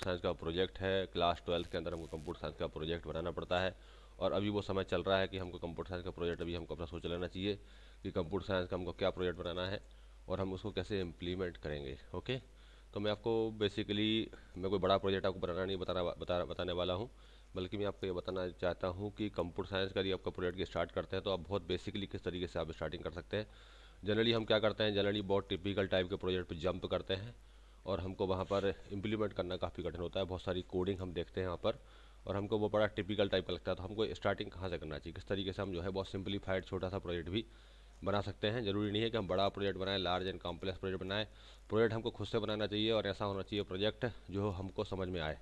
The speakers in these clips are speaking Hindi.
साइंस का प्रोजेक्ट है, क्लास 12 के अंदर हमको कंप्यूटर साइंस का प्रोजेक्ट बनाना पड़ता है। और अभी वो समय चल रहा है कि हमको कंप्यूटर साइंस का प्रोजेक्ट अभी हमको अपना सोच लेना चाहिए कि कंप्यूटर साइंस का हमको क्या प्रोजेक्ट बनाना है और हम उसको कैसे इम्प्लीमेंट करेंगे। ओके, तो मैं आपको बेसिकली, मैं कोई बड़ा प्रोजेक्ट आपको बनाना नहीं बताने वाला हूँ, बल्कि मैं आपको ये बताना चाहता हूँ कि कंप्यूटर साइंस का यदि आपका प्रोजेक्ट स्टार्ट करते हैं तो आप बहुत बेसिकली किस तरीके से आप स्टार्टिंग कर सकते हैं। जनरली हम क्या करते हैं, जनरली बहुत टिपिकल टाइप के प्रोजेक्ट पे जंप करते हैं और हमको वहाँ पर इम्प्लीमेंट करना काफ़ी कठिन होता है। बहुत सारी कोडिंग हम देखते हैं वहाँ पर और हमको वो बड़ा टिपिकल टाइप का लगता है। तो हमको स्टार्टिंग कहाँ से करना चाहिए, किस तरीके से हम जो है बहुत सिंपलीफाइड छोटा सा प्रोजेक्ट भी बना सकते हैं। ज़रूरी नहीं है कि हम बड़ा प्रोजेक्ट बनाएं, लार्ज एंड कॉम्प्लेक्स प्रोजेक्ट बनाएं। प्रोजेक्ट हमको खुद से बनाना चाहिए और ऐसा होना चाहिए प्रोजेक्ट जो हमको समझ में आए।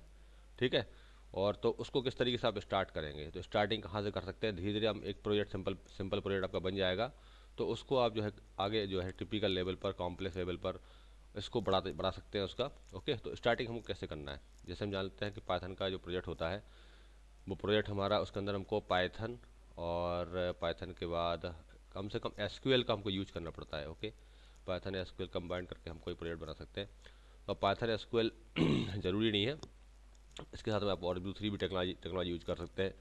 ठीक है, और तो उसको किस तरीके से आप स्टार्ट करेंगे, तो स्टार्टिंग कहाँ से कर सकते हैं। धीरे धीरे हम एक प्रोजेक्ट सिंपल प्रोजेक्ट आपका बन जाएगा, तो उसको आप जो है आगे जो है टिपिकल लेवल पर, कॉम्प्लेक्स लेवल पर इसको बढ़ा सकते हैं उसका। ओके, तो स्टार्टिंग हमको कैसे करना है, जैसे हम जानते हैं कि पाइथन का जो प्रोजेक्ट होता है, वो प्रोजेक्ट हमारा उसके अंदर हमको पाइथन और पाइथन के बाद कम से कम एसक्यूएल का हमको यूज करना पड़ता है। ओके, पाइथन एसक्यूएल कंबाइन करके हम कोई प्रोजेक्ट बना सकते हैं। और पाइथन एसक्यूएल ज़रूरी नहीं है, इसके साथ में आप और दूसरी भी टेक्नोलॉजी यूज कर सकते हैं।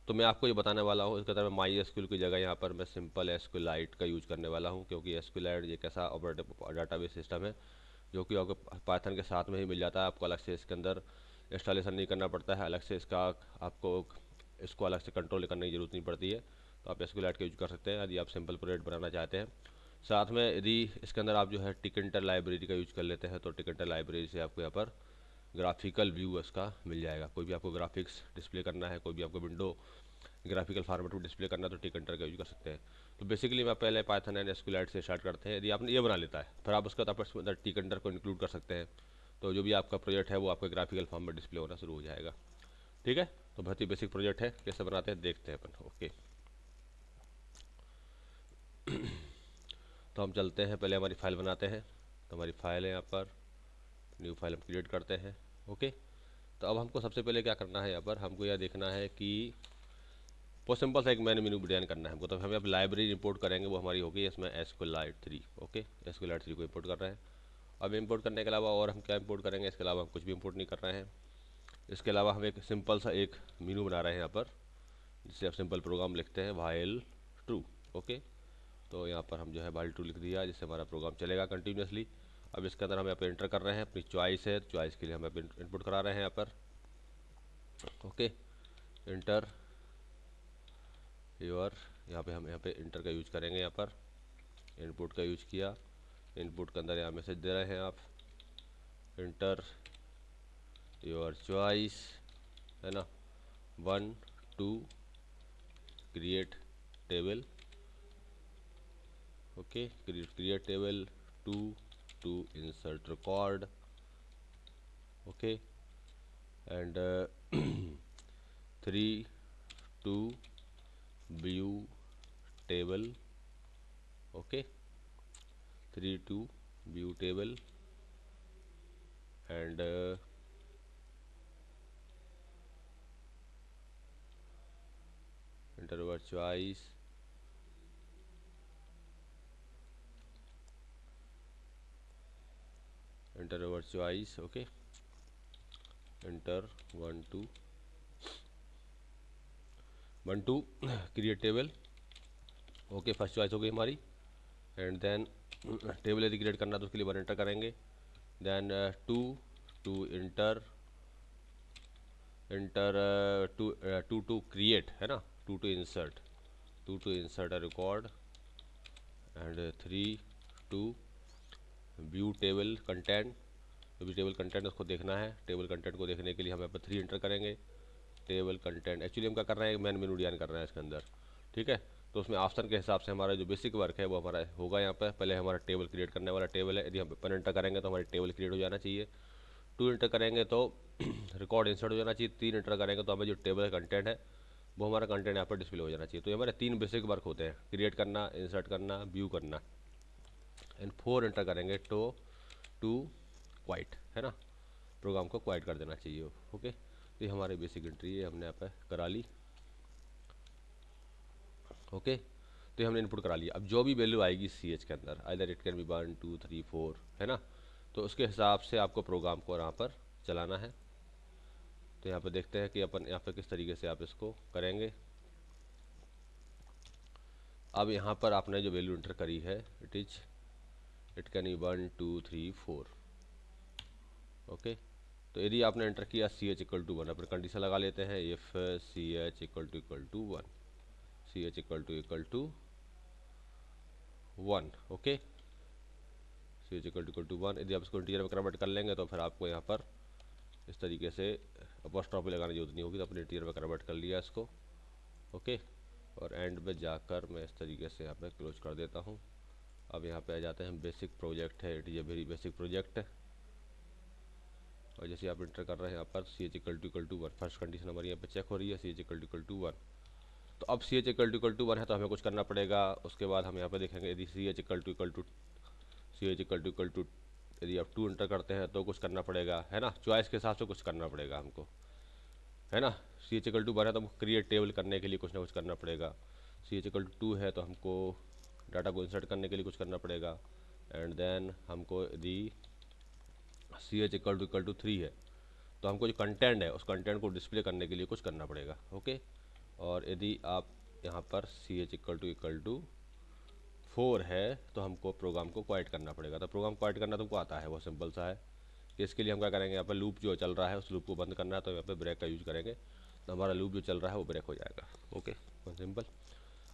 तो मैं आपको ये बताने वाला हूँ, इसके अंदर मैं माई एसक्यूएल की जगह यहाँ पर मैं सिंपल एसक्यूएलाइट का यूज करने वाला हूँ, क्योंकि एसक्यूएलाइट एक ऐसा ऑपरेटिव डाटाबेस सिस्टम है जो कि आपको पाइथन के साथ में ही मिल जाता है। आपको अलग से इसके अंदर इंस्टॉलेशन नहीं करना पड़ता है, अलग से आपको इसको अलग से कंट्रोल करने की जरूरत नहीं पड़ती है। तो आप एसक्यूएलाइट का यूज कर सकते हैं यदि आप सिंपल प्रोजेक्ट बनाना चाहते हैं। साथ में यदि इसके अंदर आप जो है टिकंटर लाइब्रेरी का यूज कर लेते हैं, तो टिकंटर लाइब्रेरी से आपको यहाँ पर ग्राफिकल व्यू इसका मिल जाएगा। कोई भी आपको ग्राफिक्स डिस्प्ले करना है, कोई भी आपको विंडो ग्राफिकल फॉर्मेट में डिस्प्ले करना है, तो टिकंटर का यूज कर सकते हैं। तो बेसिकली मैं पहले पाइथन एंड एसक्यूएलाइट से स्टार्ट करते हैं। यदि आपने ये बना लेता है, फिर आप उसके बाद टिकंटर को इंक्लूड कर सकते हैं, तो जो भी आपका प्रोजेक्ट है वो आपका ग्राफिकल फॉर्म में डिस्प्ले होना शुरू हो जाएगा। ठीक है, तो बहुत ही बेसिक प्रोजेक्ट है, कैसे बनाते हैं देखते हैं अपन। ओके, तो हम चलते हैं, पहले हमारी फाइल बनाते हैं। तो हमारी फाइल है यहाँ पर, न्यू फाइल हम क्रिएट करते हैं। ओके, तो अब हमको सबसे पहले क्या करना है, यहाँ पर हमको यह देखना है कि बहुत सिंपल सा एक मेनू डिजाइन करना है हमको। तो हमें अब लाइब्रेरी इंपोर्ट करेंगे, वो हमारी होगी इसमें एसक्यूएलाइट 3। ओके, एसक्यूएलाइट 3 को इंपोर्ट कर रहे हैं। अब इंपोर्ट करने के अलावा और हम क्या इंपोर्ट करेंगे, इसके अलावा हम कुछ भी इंपोर्ट नहीं कर रहे हैं। इसके अलावा हम एक सिंपल सा एक मेनू बना रहे हैं यहाँ पर, जिससे आप सिंपल प्रोग्राम लिखते हैं वाइल ट्रू। ओके, तो यहाँ पर हम जो है वाइल ट्रू लिख दिया, जिससे हमारा प्रोग्राम चलेगा कंटिन्यूसली। अब इसके अंदर हम यहाँ पर इंटर कर रहे हैं अपनी चॉइस है, चॉइस के लिए हम यहाँ पर इनपुट करा रहे हैं यहाँ पर। ओके, इंटर योर, यहाँ पे हम यहाँ पे इंटर का यूज करेंगे, यहाँ पर इनपुट का यूज किया। इनपुट के अंदर यहाँ मैसेज दे रहे हैं आप, इंटर योर चॉइस, है ना, 1 2 create table. Okay, create table, 2 2 insert record. Okay, and 3 2 view table. Okay, 3 2 view table and enter your choice, enter your choice। okay, enter 1 2 1 2 create table. Okay, first choice हो गई हमारी। एंड देन टेबल यदि क्रिएट करना तो उसके लिए 1 एंटर करेंगे। देन 2 2 इंटर इंटर 2 2 क्रिएट, है ना, 2 2 insert, 2 2 insert a record and 3 2 view table content. जो भी टेबल कंटेंट उसको देखना है, टेबल कंटेंट को देखने के लिए हम यहाँ पर 3 एंटर करेंगे। टेबल कंटेंट एक्चुअली हम क्या कर रहे हैं, मेन मेनू डिजाइन कर रहे हैं इसके अंदर। ठीक है, तो उसमें ऑप्शन के हिसाब से हमारा जो बेसिक वर्क है वो हमारा होगा। यहाँ पर पहले हमारा टेबल क्रिएट करने वाला टेबल है, यदि हम 1 एंटर करेंगे तो हमारी टेबल क्रिएट हो जाना चाहिए। 2 एंटर करेंगे तो रिकॉर्ड इंसर्ट हो जाना चाहिए। 3 एंटर करेंगे तो हमें जो टेबल कंटेंट है वो हमारा कंटेंट यहाँ पर डिस्प्ले हो जाना चाहिए। तो ये हमारे 3 बेसिक वर्क होते हैं, क्रिएट करना, इंसर्ट करना, व्यू करना। एंड 4 एंटर करेंगे तो टू क्वाइट, है ना, प्रोग्राम को क्वाइट कर देना चाहिए। ओके, तो ये हमारी बेसिक एंट्री है, हमने यहाँ पर करा ली। ओके, तो हमने इनपुट करा लिया। अब जो भी वैल्यू आएगी सी एच के अंदर, आइदर इट कैन बी 1 2 3 4, है ना, तो उसके हिसाब से आपको प्रोग्राम को यहाँ पर चलाना है। तो यहाँ पे देखते हैं कि अपन यहाँ पे किस तरीके से आप इसको करेंगे। अब यहाँ पर आपने जो वैल्यू इंटर करी है इट कैन बी 1 2 3 4। ओके, तो यदि आपने एंटर किया सी एच इक्वल टू 1, अपन कंडीशन लगा लेते हैं if C H equal to 1, C H equal to 1। Okay, C H equal to 1। यदि आप इसको इंटीजर में कन्वर्ट कर लेंगे तो फिर आपको यहाँ पर इस तरीके से अपॉस्ट्रोफी लगाने की जरूरत नहीं होगी, तो अपने इंटीजर में कन्वर्ट कर लिया इसको। ओके, और एंड में जाकर मैं इस तरीके से यहाँ पे क्लोज कर देता हूँ। अब यहाँ पे आ जाते हैं, बेसिक प्रोजेक्ट है, it is a very basic project. और जैसे आप इंटर कर रहे हैं यहाँ पर C H equal to 1, first condition हमारी यहाँ पे चेक हो रही है, सी एच इक्वल टू 1। तो अब सी एच इक्वल टू 1 है तो हमें कुछ करना पड़ेगा। उसके बाद हम यहाँ पे देखेंगे यदि सी एच इक्वल टू यदि आप 2 इंटर करते हैं तो कुछ करना पड़ेगा, है ना, चॉइस के हिसाब से कुछ करना पड़ेगा हमको, है ना। सी एच इक्वल टू 1 है तो हमको क्रिएट टेबल करने के लिए कुछ ना कुछ करना पड़ेगा। सी एच इक्वल टू 2 है तो हमको डाटा को इंसर्ट करने के लिए कुछ करना पड़ेगा। एंड देन हमको यदि सी एच इक्वल टू 3 है तो हमको जो कंटेंट है उस कंटेंट को डिस्प्ले करने के लिए कुछ करना पड़ेगा। ओके, और यदि आप यहाँ पर सी एच इक्वल टू 4 है तो हमको प्रोग्राम को क्वाइट करना पड़ेगा। तो प्रोग्राम क्वाइट करना तुमको आता है, बहुत सिंपल सा है कि इसके लिए हम क्या करेंगे, यहाँ पर लूप जो चल रहा है उस लूप को बंद करना है, तो यहाँ पे ब्रेक का यूज करेंगे तो हमारा लूप जो चल रहा है वो ब्रेक हो जाएगा। ओके, बहुत सिंपल।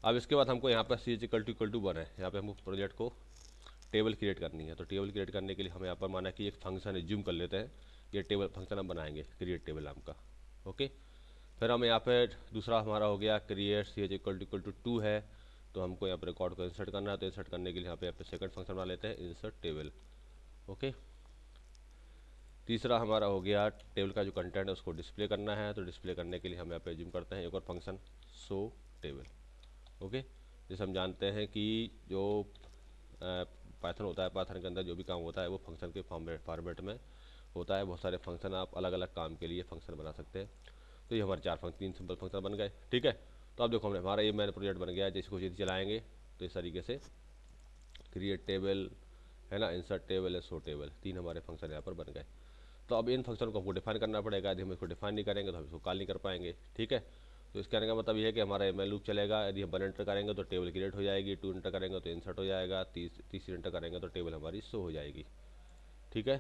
अब इसके बाद हमको यहाँ पर सी एच इक्वल टू 1 है, यहाँ पे हमको प्रोजेक्ट को टेबल क्रिएट करनी है। तो टेबल क्रिएट करने के लिए हम यहाँ पर माना कि एक फंक्शन एज्यूम कर लेते हैं, ये टेबल फंक्शन हम बनाएंगे क्रिएट टेबल नाम का। ओके, फिर हम यहाँ पे दूसरा हमारा हो गया create C H equal to 2 है तो हमको यहाँ पर रिकॉर्ड को इंसर्ट करना है, तो इंसर्ट करने के लिए यहाँ पे सेकंड फंक्शन बना लेते हैं इंसर्ट टेबल। ओके, तीसरा हमारा हो गया टेबल का जो कंटेंट है उसको डिस्प्ले करना है, तो डिस्प्ले करने के लिए हम यहाँ पे एज्यूम करते हैं एक और फंक्शन शो टेबल। ओके, जैसे हम जानते हैं कि जो पाइथन होता है, पाइथन के अंदर जो भी काम होता है वो फंक्शन के फॉर्मेट में होता है। बहुत सारे फंक्शन आप अलग अलग काम के लिए फंक्शन बना सकते हैं। तो ये हमारे 3 सिंपल फंक्शन बन गए। ठीक है, तो अब देखो हमारा ये मैन प्रोजेक्ट बन गया, जिसको यदि चलाएंगे तो इस तरीके से क्रिएट टेबल है ना, इंसर्ट टेबल है, शो टेबल, 3 हमारे फंक्शन यहाँ पर बन गए। तो अब इन फंक्शन को हमको डिफाइन करना पड़ेगा, यदि हम इसको डिफाइन नहीं करेंगे तो हम इसको कॉल नहीं कर पाएंगे। ठीक है, तो इसके कहने का मतलब ये है कि हमारा एमएल लूप चलेगा, यदि हम 1 एंटर करेंगे तो टेबल क्रिएट हो जाएगी, 2 एंटर करेंगे तो इंसर्ट हो जाएगा, तीसरी एंटर करेंगे तो टेबल हमारी शो हो जाएगी। ठीक है,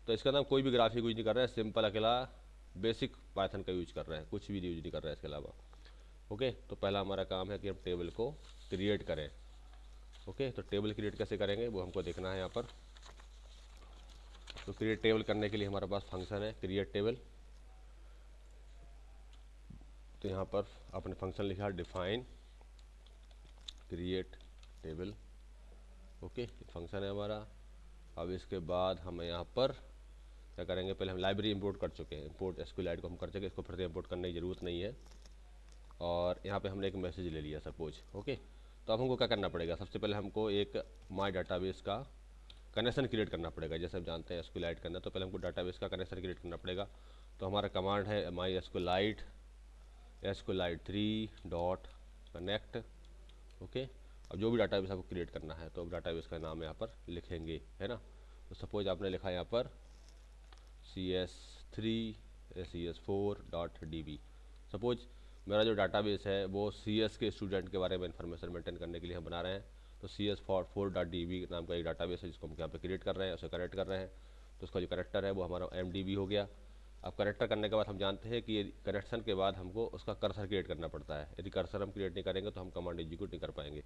तो इसका नाम कोई भी ग्राफिक यूज नहीं कर रहे हैं, सिंपल अकेला बेसिक पाइथन का यूज कर रहे हैं, कुछ भी यूज नहीं कर रहे हैं इसके अलावा। ओके, तो पहला हमारा काम है कि हम टेबल को क्रिएट करें। ओके, तो टेबल क्रिएट कैसे करेंगे वो हमको देखना है यहाँ पर। तो क्रिएट टेबल करने के लिए हमारे पास फंक्शन है क्रिएट टेबल। तो यहाँ पर आपने फंक्शन लिखा define create table. Okay, function है हमारा। अब इसके बाद हम यहाँ पर क्या करेंगे, पहले हम लाइब्रेरी इंपोर्ट कर चुके हैं, इंपोर्ट एसक्यूएलआइट को हम कर चुके हैं, इसको फिर से इंपोर्ट करने की ज़रूरत नहीं है। और यहाँ पे हमने एक मैसेज ले लिया सपोज। ओके, तो अब हमको क्या करना पड़ेगा, सबसे पहले हमको एक माई डाटाबेस का कनेक्शन क्रिएट करना पड़ेगा। जैसे हम जानते हैं एसक्यूएलआइट करना, तो पहले हमको डाटाबेस का कनेक्शन क्रिएट करना पड़ेगा। तो हमारा कमांड है माई एसक्यूएलआइट 3 डॉट कनेक्ट। ओके, अब जो भी डाटाबेस आपको क्रिएट करना है तो अब डाटाबेस का नाम यहाँ पर लिखेंगे, है ना। तो सपोज आपने लिखा यहाँ पर CS4.db। सपोज मेरा जो डाटाबेस है वो CS के स्टूडेंट के बारे में इंफॉर्मेशन मेंटेन करने के लिए हम बना रहे हैं। तो CS4.db नाम का एक डाटाबेस है जिसको हम यहाँ पे क्रिएट कर रहे हैं, उसे कनेक्ट कर रहे हैं। तो उसका जो कनेक्टर है वो हमारा MDB हो गया। अब कनेक्टर करने के बाद हम जानते हैं कि कनेक्शन के बाद हमको उसका कर्सर क्रिएट करना पड़ता है। यदि कर्सर हम क्रिएट नहीं करेंगे तो हम कमांड एग्जीक्यूट नहीं कर पाएंगे।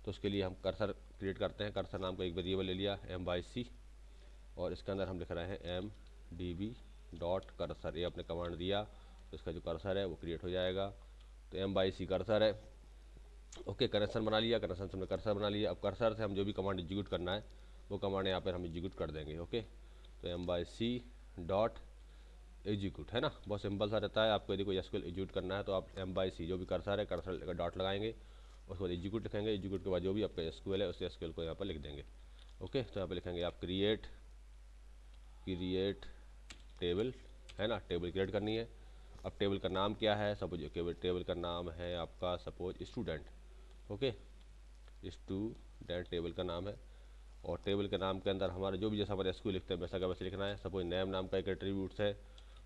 तो उसके लिए हम कर्सर क्रिएट करते हैं। कर्सर नाम का एक वेरिएबल ले लिया m/c, और इसके अंदर हम लिख रहे हैं mdb डॉट कर्सर। ये आपने कमांड दिया तो इसका जो कर्सर है वो क्रिएट हो जाएगा। तो m/c कर्सर है। ओके, कनेक्शन बना लिया, कनेक्शन से हमने कर्सर बना लिया। अब कर्सर से हम जो भी कमांड एग्जीक्यूट करना है वो कमांड यहाँ पर हम एग्जीक्यूट कर देंगे। ओके, तो m/c डॉट एग्जीक्यूट, है ना, बहुत सिंपल सा रहता है। आपको यदि कोई एसक्यूएल एग्जीक्यूट करना है तो आप m/c जो भी कर्सर है, कर्सर डॉट लगाएंगे, उसके बाद एग्जीक्यूट लिखेंगे, एग्जीक्यूट के बाद जो भी आपका एसक्यूएल है उस एसक्यूएल को यहाँ पर लिख देंगे। ओके, तो यहाँ पे लिखेंगे आप क्रिएट टेबल, है ना, टेबल क्रिएट करनी है। अब टेबल का नाम क्या है, सपोज टेबल का नाम है आपका suppose student. Okay, student table का नाम है। और टेबल के नाम के अंदर हमारा जो भी जैसा हमारे एसक्यूएल लिखते हैं वैसा का वैसे लिखना है। सपोज नेम नाम का एक एट्रीब्यूट्स है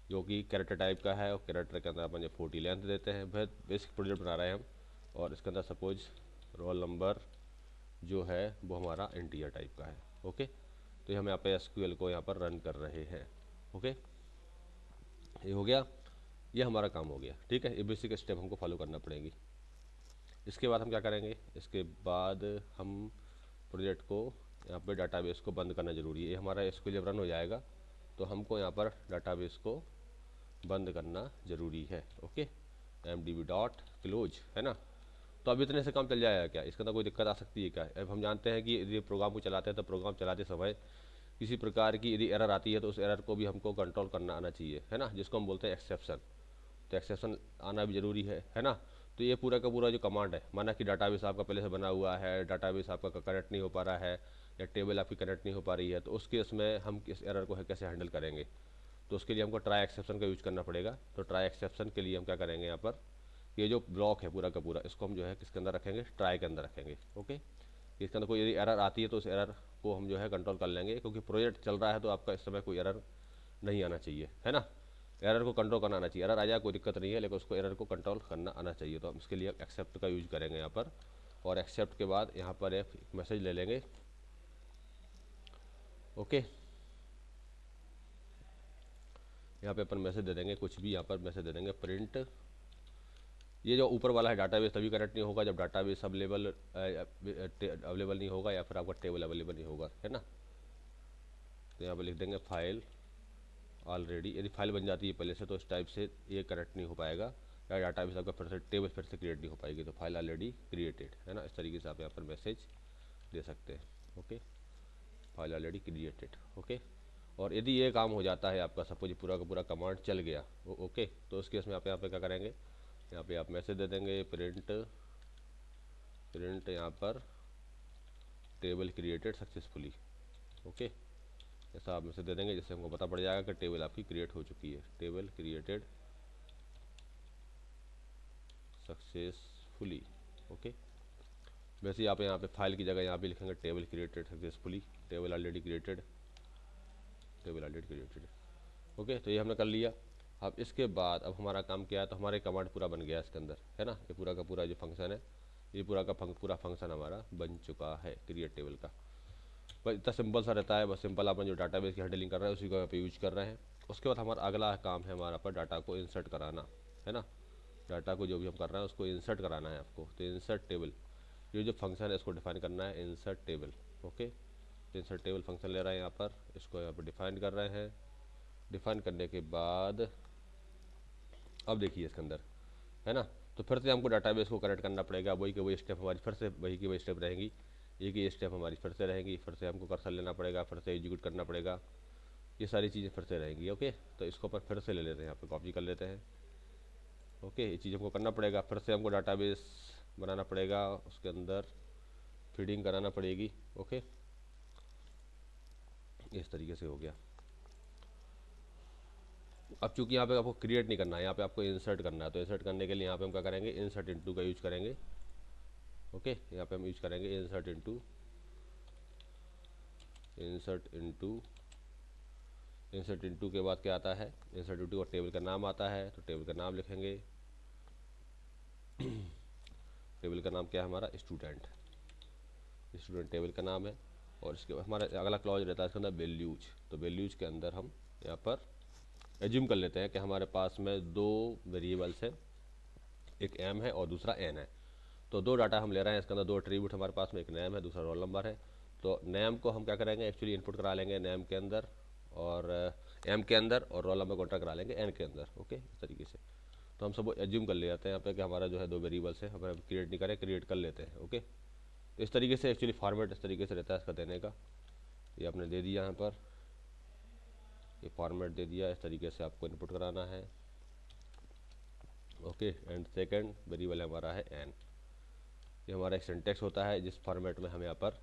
जो कि कैरेक्टर टाइप का है, और कैरेक्टर के अंदर अपन जो 40 लेंथ देते हैं। वह बेसिक प्रोजेक्ट बना रहे हैं हम, और इसके अंदर सपोज रोल नंबर जो है वो हमारा इंटीजर टाइप का है। ओके, तो ये हम यहाँ पे एसक्यूएल को यहाँ पर रन कर रहे हैं। ओके, ये हो गया, ये हमारा काम हो गया। ठीक है, ये बेसिक स्टेप हमको फॉलो करना पड़ेंगी। इसके बाद हम क्या करेंगे, इसके बाद हम प्रोजेक्ट को यहाँ पे डाटाबेस को बंद करना ज़रूरी है। ये हमारा एसक्यूएल जब रन हो जाएगा तो हमको यहाँ पर डाटाबेस को बंद करना ज़रूरी है। ओके, mdb डॉट क्लोज है ना। तो अब इतने से काम चल जाएगा क्या, इसके अंदर कोई दिक्कत आ सकती है क्या? अब हम जानते हैं कि यदि प्रोग्राम को चलाते हैं तो प्रोग्राम चलाते समय किसी प्रकार की यदि एरर आती है तो उस एरर को भी हमको कंट्रोल करना आना चाहिए, है ना, जिसको हम बोलते हैं एक्सेप्शन। तो एक्सेप्शन आना भी ज़रूरी है ना। तो ये पूरा का पूरा जो कमांड है, माना कि डाटाबेस आपका पहले से बना हुआ है, डाटाबेस आपका कनेक्ट नहीं हो पा रहा है, या टेबल आपकी कनेक्ट नहीं हो पा रही है, तो उस केस में हम किस एरर को कैसे हैंडल करेंगे? तो उसके लिए हमको ट्राई एक्सेप्शन का यूज करना पड़ेगा। तो ट्राई एक्सेप्शन के लिए हम क्या करेंगे, यहाँ पर ये जो ब्लॉक है पूरा का पूरा, इसको हम जो है किसके अंदर रखेंगे, ट्राई के अंदर रखेंगे। ओके, इसके अंदर कोई यदि एरर आती है तो उस एरर को हम जो है कंट्रोल कर लेंगे, क्योंकि प्रोजेक्ट चल रहा है तो आपका इस समय कोई एरर नहीं आना चाहिए, है ना। एरर को कंट्रोल करना आना चाहिए, एरर आ जाए कोई दिक्कत नहीं है, लेकिन उसको एरर को कंट्रोल करना आना चाहिए। तो हम इसके लिए एक्सेप्ट का यूज करेंगे यहाँ पर, और एक्सेप्ट के बाद यहाँ पर एक मैसेज ले लेंगे। ओके, यहाँ पे अपन मैसेज दे देंगे, कुछ भी यहाँ पर मैसेज दे देंगे, प्रिंट। ये जो ऊपर वाला है डाटाबेस तभी कनेक्ट नहीं होगा जब डाटाबेस अवेलेबल नहीं होगा, या फिर आपका टेबल अवेलेबल नहीं होगा, है ना। तो यहाँ पर लिख देंगे फाइल ऑलरेडी। यदि फाइल बन जाती है पहले से तो इस टाइप से ये कनेक्ट नहीं हो पाएगा, या डाटाबेस आपका फिर से टेबल फिर से क्रिएट नहीं हो पाएगी। तो फाइल ऑलरेडी क्रिएटेड, है ना, इस तरीके से आप यहाँ पर मैसेज दे सकते हैं। Okay, file already created. Okay, और यदि ये काम हो जाता है आपका, सपोज पूरा का पूरा कमांड चल गया, ओके, तो उस केस में आप यहाँ पे क्या करेंगे, यहाँ पे आप मैसेज दे देंगे प्रिंट यहाँ पर टेबल क्रिएटेड सक्सेसफुली। ओके, ऐसा आप मैसेज दे देंगे जिससे हमको पता पड़ जाएगा कि टेबल आपकी क्रिएट हो चुकी है, टेबल क्रिएटेड सक्सेसफुली। ओके, वैसे ही आप यहाँ पे फाइल की जगह यहाँ पे लिखेंगे table created successfully, table already created, table already created. Okay, तो ये हमने कर लिया। अब इसके बाद अब हमारा काम क्या है, तो हमारे कमांड पूरा बन गया इसके अंदर, है ना। ये पूरा का पूरा जो फंक्शन है, ये पूरा का पूरा फंक्शन हमारा बन चुका है क्रिएट टेबल का। बस इतना सिंपल सा रहता है, बस सिंपल अपन जो डाटाबेस की हैंडलिंग कर रहे हैं उसी को यहाँ पे यूज कर रहे हैं। उसके बाद हमारा अगला काम है हमारा पर डाटा को इंसर्ट कराना, है ना। डाटा को जो भी हम कर रहे हैं उसको इंसर्ट कराना है आपको। तो इंसर्ट टेबल ये जो फंक्शन है इसको डिफाइन करना है, इंसर्ट टेबल। ओके, तो इंसर्ट टेबल फंक्शन ले रहे हैं यहाँ पर, इसको यहाँ पर डिफाइन कर रहे हैं। डिफाइन करने के बाद अब देखिए इसके अंदर, है ना, तो फिर से हमको डाटाबेस को कनेक्ट करना पड़ेगा। वही के वही स्टेप हमारी फिर से वही की वही स्टेप रहेंगी, एक ही स्टेप हमारी फिर से रहेंगी। फिर से हमको कर्सर लेना पड़ेगा, फिर से एग्जीक्यूट करना पड़ेगा, ये सारी चीज़ें फिर से रहेंगी। ओके, तो इसको अपन फिर से ले लेते हैं, यहाँ पर कॉपी कर लेते हैं। ओके, ये चीज़ हमको करना पड़ेगा। फिर से हमको डाटाबेस बनाना पड़ेगा, उसके अंदर फीडिंग कराना पड़ेगी। ओके, इस तरीके से हो गया। अब चूंकि यहाँ पे आपको क्रिएट नहीं करना है, यहाँ पे आपको इंसर्ट करना है, तो इंसर्ट करने के लिए यहाँ पे हम क्या करेंगे, इंसर्ट इनटू का यूज करेंगे। ओके, यहाँ पे हम यूज करेंगे इंसर्ट इनटू। इंसर्ट इनटू के बाद क्या आता है, इंसर्ट इनटू और टेबल का नाम आता है, तो टेबल का नाम लिखेंगे। टेबल का नाम क्या है हमारा, स्टूडेंट टेबल का नाम है। और इसके बाद हमारा अगला क्लॉज रहता है इसके अंदर वैल्यूज। तो वैल्यूज के अंदर हम यहाँ पर एज्यूम कर लेते हैं कि हमारे पास में दो वेरिएबल्स हैं, एक एम है और दूसरा एन है। तो दो डाटा हम ले रहे हैं, इसके अंदर दो एट्रीब्यूट हमारे पास में, एक नेम है दूसरा रोल नंबर है। तो नेम को हम क्या करेंगे, एक्चुअली इनपुट करा लेंगे नेम के अंदर, और एम के अंदर, और रोल नंबर को एंटर करा लेंगे एन के अंदर। ओके, इस तरीके से तो हम सब एज्यूम कर ले जाते हैं यहाँ पे कि हमारा जो है दो वेरिएबल्स है, हमें क्रिएट नहीं करें, क्रिएट कर लेते हैं। ओके, तो इस तरीके से एक्चुअली फॉर्मेट इस तरीके से रहता है इसका देने का। ये आपने दे दिया यहाँ पर, ये फॉर्मेट दे दिया, इस तरीके से आपको इनपुट कराना है। ओके, एंड सेकंड वेरिएबल हमारा है एन। ये हमारा एक सिंटेक्स होता है जिस फॉर्मेट में हम यहाँ पर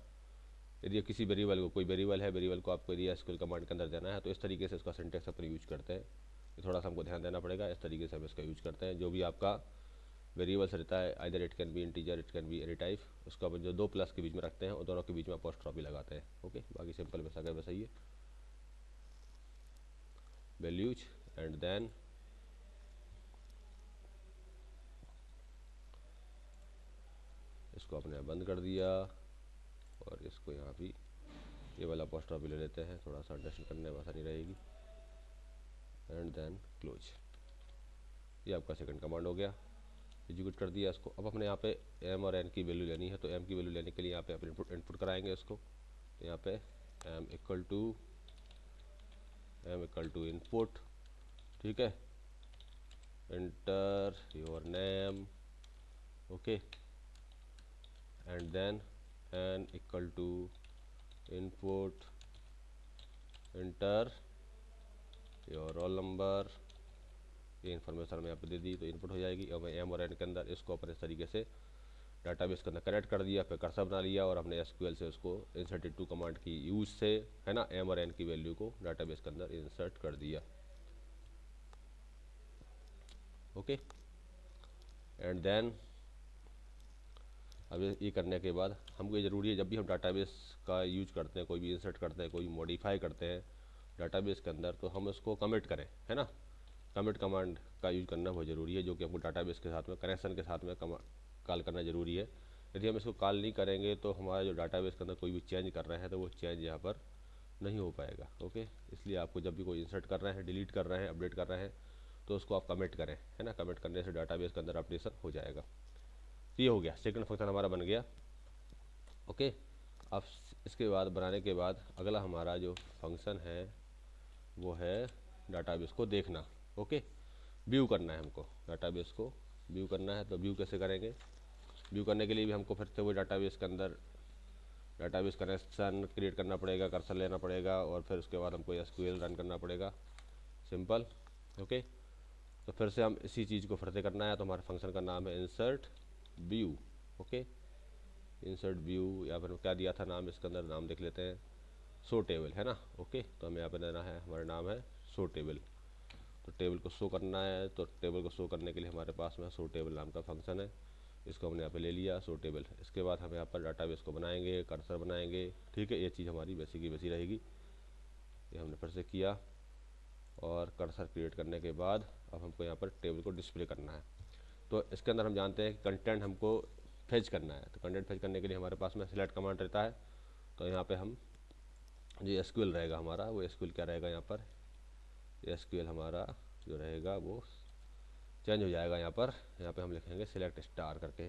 यदि किसी वेरिएबल को, कोई वेरिएबल है, वेरिएबल को आपको यदि एसक्यूएल कमांड के अंदर देना है तो इस तरीके से इसका सिंटेक्स अपन यूज करते हैं। ये थोड़ा सा हमको ध्यान देना पड़ेगा, इस तरीके से हम इसका यूज करते हैं। जो भी आपका वेरिएबल्स रहता है, either it can be integer, it can be any type, उसको अपन जो दो प्लस के बीच में रखते हैं और दोनों के बीच में अपोस्ट्रोफी लगाते हैं। ओके, बाकी सिंपल वैसा का वैसा ही है। वैल्यूज एंड देन इसको अपने बंद कर दिया और इसको यहाँ भी ये वाला अपॉस्ट्रोफी ले लेते हैं, थोड़ा सा अंडरस्टैंड करने में आसानी रहेगी। And then close. ये आपका सेकंड कमांड हो गया, एग्जीक्यूट कर दिया इसको। अब अपने यहाँ पे एम और एन की वैल्यू लेनी है, तो एम की वैल्यू लेने के लिए यहाँ पे आप इनपुट कराएंगे इसको। तो यहाँ पे एम इक्वल टू इनपुट, ठीक है, enter your name, okay, and then N equal to input, enter your roll number. ये इन्फॉर्मेशन मैं यहाँ पे दे दी तो इनपुट हो जाएगी। और मैं एम और एन के अंदर इसको अपने तरीके से डाटाबेस के अंदर कनेक्ट कर दिया, फिर कर्सर बना लिया और हमने एसक्यूएल से उसको इंसर्टेड टू कमांड की यूज से, है ना, एम और एन की वैल्यू को डाटाबेस के अंदर इंसर्ट कर दिया। ओके, एंड देन अब ये करने के बाद हमको ये ज़रूरी है, जब भी हम डाटाबेस का यूज करते हैं, कोई भी इंसर्ट करते हैं, कोई भी मॉडिफाई करते हैं डाटाबेस के अंदर, तो हम उसको कमिट करें, है ना। कमिट कमांड का यूज करना बहुत ज़रूरी है, जो कि हमको डाटाबेस के साथ में कनेक्शन के साथ में कॉल करना ज़रूरी है। यदि हम इसको कॉल नहीं करेंगे तो हमारा जो डाटाबेस के अंदर कोई भी चेंज कर रहे हैं तो वो चेंज यहाँ पर नहीं हो पाएगा। ओके, इसलिए आपको जब भी कोई इंसर्ट कर रहे हैं, डिलीट कर रहे हैं, अपडेट कर रहे हैं, तो उसको आप कमिट करें, है ना। कमिट करने से डाटाबेस के अंदर अपडेशन हो जाएगा। ये हो गया, सेकंड फंक्शन हमारा बन गया। ओके, अब इसके बाद बनाने के बाद अगला हमारा जो फंक्शन है वो है डाटाबेस को देखना। ओके, व्यू करना है हमको, डाटाबेस को व्यू करना है। तो व्यू कैसे करेंगे? व्यू करने के लिए भी हमको फिर से वो डाटाबेस के अंदर डाटाबेस कनेक्शन क्रिएट करना पड़ेगा, कर्सर लेना पड़ेगा और फिर उसके बाद हमको एसक्यूएल रन करना पड़ेगा, सिंपल। ओके, तो फिर से हम इसी चीज़ को फिर से करना है। तो हमारे फंक्शन का नाम है insert view. Okay, insert view, या फिर क्या दिया था नाम, इसके अंदर नाम देख लेते हैं, शो टेबल, है ना। ओके, तो हमें यहाँ पे देना है, हमारा नाम है शो टेबल। तो टेबल को शो करना है, तो टेबल को शो करने के लिए हमारे पास में शो टेबल नाम का फंक्शन है, इसको हमने यहाँ पे ले लिया, शो टेबल। इसके बाद हम यहाँ पर डाटाबेस को बनाएंगे, कर्सर बनाएंगे, ठीक है। ये चीज़ हमारी वैसी की वैसी रहेगी। ये हमने फिर से किया और कर्सर क्रिएट करने के बाद अब हमको यहाँ पर टेबल को डिस्प्ले करना है। तो इसके अंदर हम जानते हैं कि कंटेंट हमको फेच करना है। तो कंटेंट फेच करने के लिए हमारे पास में सिलेक्ट कमांड रहता है। तो यहाँ पे हम जो एसक्यूएल रहेगा हमारा, वो एसक्यूएल क्या रहेगा, यहाँ पर एसक्यूएल हमारा जो रहेगा वो चेंज हो जाएगा। यहाँ पे हम लिखेंगे सिलेक्ट स्टार करके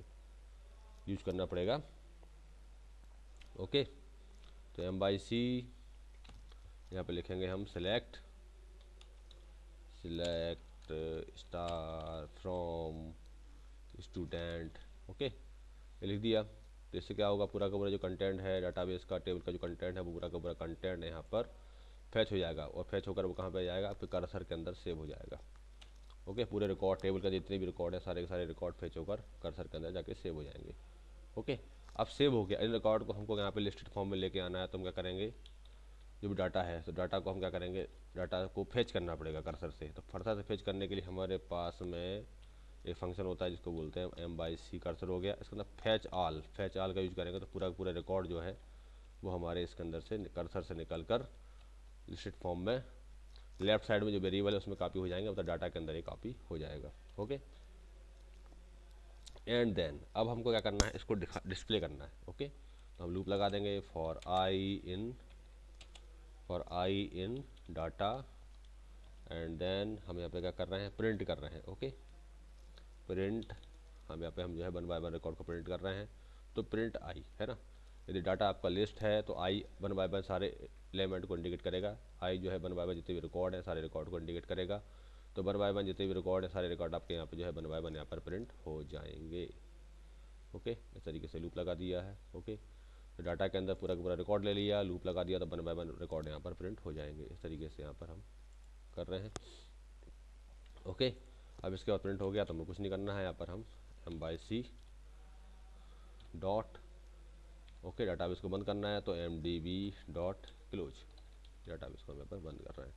यूज करना पड़ेगा। ओके, तो M/C यहाँ पे लिखेंगे हम select star from student. Okay, ये लिख दिया। तो इससे क्या होगा, पूरा का पूरा जो कंटेंट है डाटाबेस का, टेबल का जो कंटेंट है वो पूरा का पूरा कंटेंट यहाँ पर फैच हो जाएगा और फैच होकर वो कहाँ पे जाएगा, आपके कर्सर के अंदर सेव हो जाएगा। ओके, पूरे रिकॉर्ड, टेबल का जितने भी रिकॉर्ड है सारे के सारे रिकॉर्ड फैच होकर कर्सर के अंदर जाके सेव हो जाएंगे। ओके, अब सेव हो गया। इन रिकॉर्ड को हमको यहाँ पे लिस्टेड फॉर्म में लेके आना है। तो हम क्या करेंगे, जो भी डाटा है, तो डाटा को हम क्या करेंगे, डाटा को फेच करना पड़ेगा कर्सर से। तो कर्सर से फेच करने के लिए हमारे पास में एक फंक्शन होता है जिसको बोलते हैं M/C। कर्सर हो गया, इसके अंदर फैच ऑल का यूज करेंगे तो पूरा पूरा रिकॉर्ड जो है वो हमारे इसके अंदर से कर्सर से निकल कर लिस्टेड फॉर्म में लेफ्ट साइड में जो वेरिएबल है उसमें कॉपी हो जाएंगे, मतलब डाटा के अंदर ही कॉपी हो जाएगा। ओके, एंड देन अब हमको क्या करना है, इसको डिस्प्ले करना है। ओके, तो हम लूप लगा देंगे for I in data, and then हम यहाँ पे क्या कर रहे हैं, प्रिंट कर रहे हैं। ओके, प्रिंट, हम यहाँ पे हम जो है 1 बाय 1 रिकॉर्ड को प्रिंट कर रहे हैं। तो प्रिंट आई, है ना। यदि डाटा आपका लिस्ट है तो आई 1 बाय 1 सारे एलिमेंट को इंडिकेट करेगा। आई जो है 1 बाय 1 जितने भी रिकॉर्ड है सारे रिकॉर्ड को इंडिकेट करेगा। तो 1 बाय 1 जितने भी रिकॉर्ड है सारे रिकॉर्ड आपके यहाँ पे जो है 1 बाय 1 यहाँ पर प्रिंट हो जाएंगे। ओके, इस तरीके से लूप लगा दिया है। ओके, तो डाटा के अंदर पूरा का पूरा रिकॉर्ड ले लिया, लूप लगा दिया, तो 1 बाय 1 रिकॉर्ड यहाँ पर प्रिंट हो जाएंगे। इस तरीके से यहाँ पर हम कर रहे हैं। ओके, अब इसके बाद प्रिंट हो गया तो हमें कुछ नहीं करना है। यहाँ पर हम M/C डॉट, ओके, डाटाबेस को बंद करना है तो MDB डॉट क्लोज, डाटाबेस को हम यहाँ पर बंद कर रहे हैं।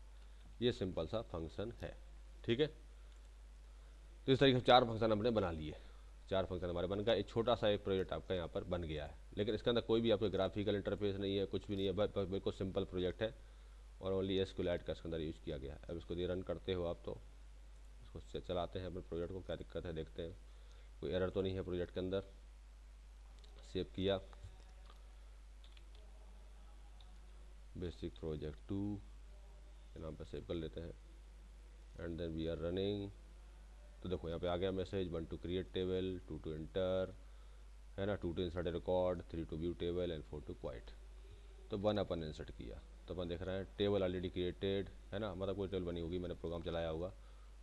ये सिंपल सा फंक्शन है, ठीक है। तो इस तरीके से 4 फंक्शन हमने बना लिए, 4 फंक्शन हमारे बन गए। एक छोटा सा एक प्रोजेक्ट आपका यहाँ पर बन गया है, लेकिन इसके अंदर कोई भी आपको ग्राफिकल इंटरफेस नहीं है, कुछ भी नहीं है, बिल्कुल सिंपल प्रोजेक्ट है। और ओनली SQLite का इसके अंदर यूज़ किया गया है। अब इसको रन करते हो आप, तो इसको चलाते हैं अपने प्रोजेक्ट को, क्या दिक्कत है देखते हैं, कोई एरर तो नहीं है प्रोजेक्ट के अंदर। सेव किया, बेसिक प्रोजेक्ट 2 के नाम पर सेव कर लेते हैं, and then we are running. तो देखो यहाँ पे आ गया message 1 to create table, 2 to enter, है ना, 2 to insert a record, 3 to view table and 4 to quit. तो 1 अपन इंसर्ट किया, तो अपन देख रहे हैं टेबल ऑलरेडी क्रिएटेड, है ना, मतलब कोई टेबल बनी होगी, मैंने प्रोग्राम चलाया होगा।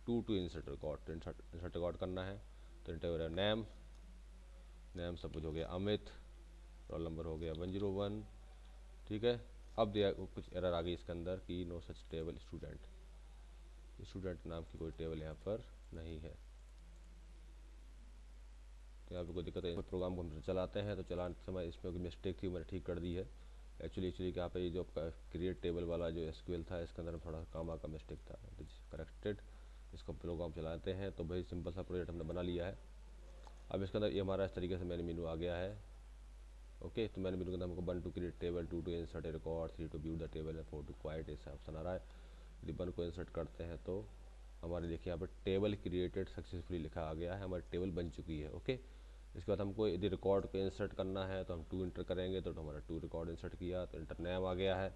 2 टू इंसर्ट रिकॉर्ड, तो इंसर्ट रिकॉर्ड करना है, तो इंटर हो रहा है नेम सपोज हो गया अमित, रोल नंबर हो गया 101, ठीक है। अब दिया कुछ एरर आ गई इसके अंदर कि नो सच टेबल स्टूडेंट नाम की कोई टेबल यहाँ पर नहीं है। तो यहाँ पे कोई दिक्कत है, प्रोग्राम को हम चलाते हैं, तो चलाते समय इसमें कोई मिस्टेक थी, मैंने ठीक कर दी है। एक्चुअली यहाँ पे जो आपका क्रिएट टेबल वाला जो SQL था, इसके अंदर थोड़ा काम का मिस्टेक था, करेक्टेड। इसको प्रोग्राम चलाते हैं, तो भाई सिंपल सा प्रोजेक्ट हमने बना लिया है। अब इसके अंदर ये हमारा इस तरीके से मैंने मेनू आ गया है। ओके, तो मैंने मेनू के अंदर हमको 1 to create table, 2 to insert a record, 3 to view the table and 4 to quit ऐसा ऑप्शन आ रहा है। यदि 1 को इंसर्ट करते हैं तो हमारे देखिए यहाँ पर टेबल क्रिएटेड सक्सेसफुली लिखा आ गया है, हमारी टेबल बन चुकी है। ओके, इसके बाद हमको यदि रिकॉर्ड को इंसर्ट करना है तो हम 2 इंटर करेंगे, तो हमारा 2 रिकॉर्ड इंसर्ट किया, तो इंटर नेम आ गया है।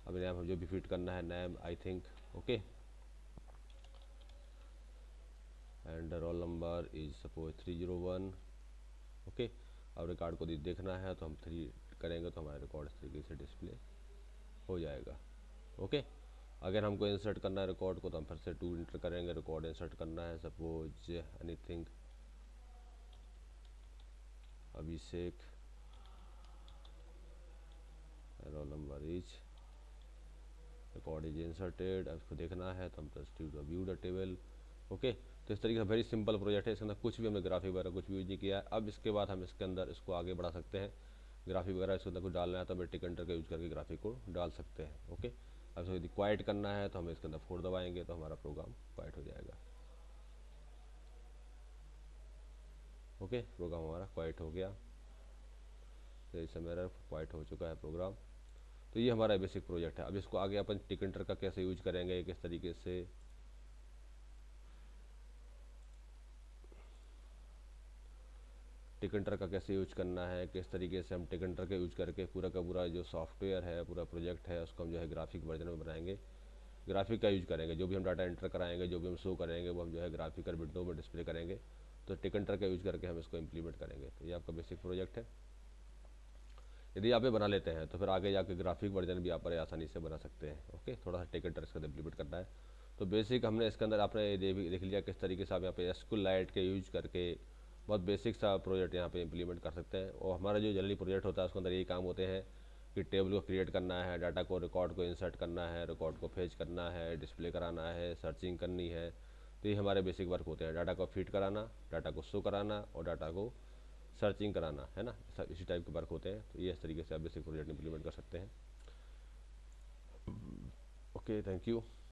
अब नेम हम जो भी फिट करना है, name I think, okay, and roll number is suppose 301। Okay, अब रिकॉर्ड को देखना है तो हम 3 करेंगे, तो हमारा रिकॉर्ड इस तरीके से डिस्प्ले हो जाएगा। ओके, अगर हमको इंसर्ट करना है रिकॉर्ड को, तो हम फिर से 2 इंटर करेंगे, रिकॉर्ड इंसर्ट करना है, suppose anything Abhishek, roll number is, record is inserted. अब इसको देखना है तो हम plus view the table. Okay, तो इस तरीके से वेरी सिंपल प्रोजेक्ट है, इसके अंदर कुछ भी हमने ग्राफिक वगैरह कुछ भी यूज नहीं किया है। अब इसके बाद हम इसके अंदर इसको आगे बढ़ा सकते हैं, ग्राफिक वगैरह इसके अंदर कुछ डालना है तो हम टिक एंटर का यूज करके ग्राफिक को डाल सकते हैं। ओके, अब इसको यदि क्वाइट करना है तो हम इसके अंदर 4 दबाएंगे, तो हमारा प्रोग्राम क्वाइट हो जाएगा। ओके, प्रोग्राम हमारा क्वाइट हो गया, तो इस मेरा क्वाइट हो चुका है प्रोग्राम। तो ये हमारा बेसिक प्रोजेक्ट है। अब इसको आगे अपन टिक एंटर का कैसे यूज करेंगे, किस तरीके से टिक एंटर का कैसे यूज करना है, किस तरीके से हम टिक एंटर का यूज करके पूरा का पूरा जो सॉफ्टवेयर है, पूरा प्रोजेक्ट है, उसको हम जो है ग्राफिक वर्जन में बनाएंगे, ग्राफिक का यूज करेंगे। जो भी हम डाटा एंटर कराएंगे, जो भी हम शो करेंगे, वो हम जो है ग्राफिकल विंडो में डिस्प्ले करेंगे। तो टिक एंटर का यूज करके हम इसको इम्प्लीमेंट करेंगे। तो ये आपका बेसिक प्रोजेक्ट है। यदि आप ये बना लेते हैं तो फिर आगे जाके ग्राफिक वर्जन भी आप आसानी से बना सकते हैं। ओके, थोड़ा सा टिक एंटर इसका इम्प्लीमेंट करना है। तो बेसिक हमने इसके अंदर आपने देख लिया किस तरीके से आप यहाँ पे SQLite के यूज करके बहुत बेसिक सा प्रोजेक्ट यहाँ पे इम्प्लीमेंट कर सकते हैं। और हमारा जो जनरली प्रोजेक्ट होता है उसके अंदर यही काम होते हैं कि टेबल को क्रिएट करना है, डाटा को रिकॉर्ड को इंसर्ट करना है, रिकॉर्ड को फेच करना है, डिस्प्ले कराना है, सर्चिंग करनी है। तो ये हमारे बेसिक वर्क होते हैं, डाटा को फीड कराना, डाटा को शो कराना और डाटा को सर्चिंग कराना, है ना, सब इसी टाइप के वर्क होते हैं। तो ये इस तरीके से आप बेसिक प्रोजेक्ट इम्प्लीमेंट कर सकते हैं। Okay, thank you.